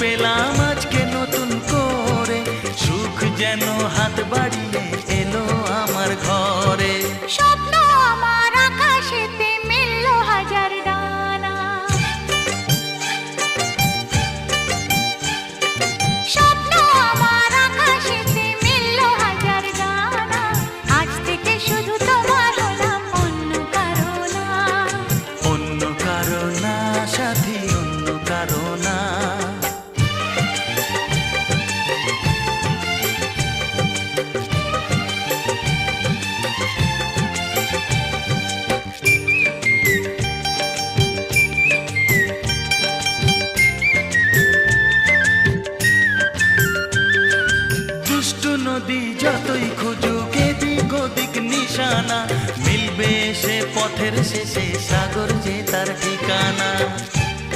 পেলাম আজকে নতুন করে, সুখ যেন হাত বাড়িয়ে এলো আমার ঘরে। স্বপ্ন আমার আকাশেতে মেললো হাজার ডানা, স্বপ্ন আমার আকাশেতে মেললো হাজার ডানা। আজ থেকে শুধু তোমার হলাম, অন্য কারো না। অন্য কারো না সাথী, অন্য কারো না। দুষ্টু নদী যতই খুঁজুক এদিক ওদিক নিশানা, মিলবে সে পথের শেষে সাগর যে তার ঠিকানা।